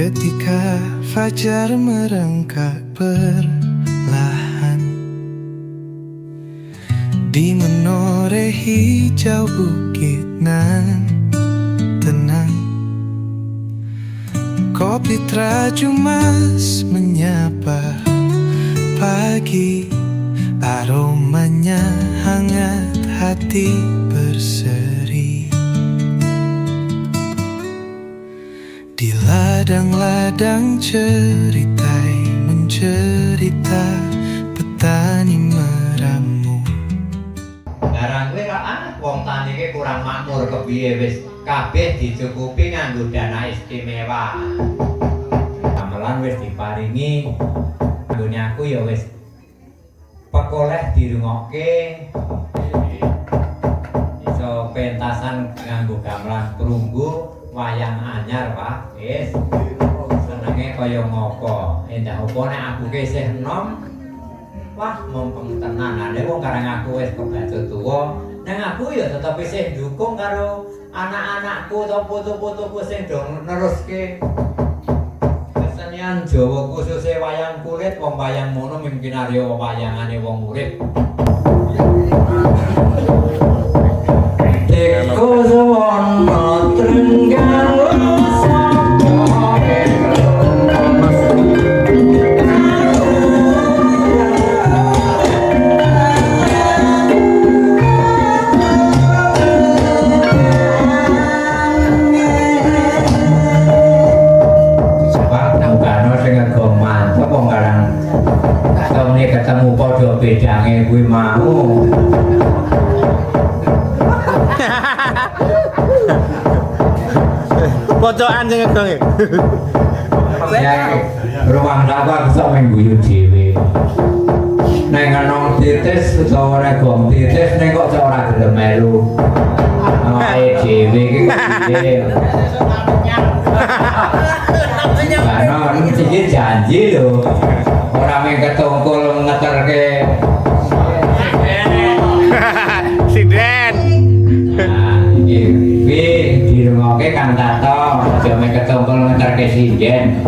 Ketika fajar merengkak perlahan di menore hijau bukit nan tenang, kopi teraju mas menyapa pagi, aromanya hangat, hati berseri. Di ladang-ladang ceritai mencerita petani meramu. Barang kuwi kok wong tani iki kurang makmur kepiye wis kabeh dicukupi nganggo dana istimewa. Gamelan wis diparingi nggone aku ya wis pekoleh dirungokke. Iso pentasan nganggo gamelan perunggu wayang anyar, Pak. Wis. Senenge kaya ngopo? Endah opo nek aku ki isih enom? Wah, mumpung tenan. Nek wong karang aku wis kebaca tuwa, nang aku ya tetep isih ndukung karo anak-anakku utawa putu-putuku sing do neruske kesenian Jawa khususé wayang kulit. Wong wayang mono mungkin arya wayangane wong urip. Teko suwon trenggang ketemu podo bedange kuwi mau. Pocokan sing ngedong e. Ya, ruang dakwah bisa mengguyu dhewe. Nek ngenong titis utawa nek gong titis nek kok ora gelem melu. Awake dhewe iki kok piye? Karena iki janji lho. Ora mung ketungkul ngeterke. Sinden. Nah, iki dirungokke Kang Tato, aja mung ketungkul ngeterke sinden.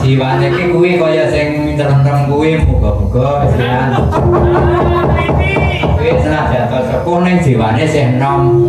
Siwane iki kuwi kaya sing terem-terem kuwi, muga-muga wis kuwi senajan sepuh ning jiwane sih enom.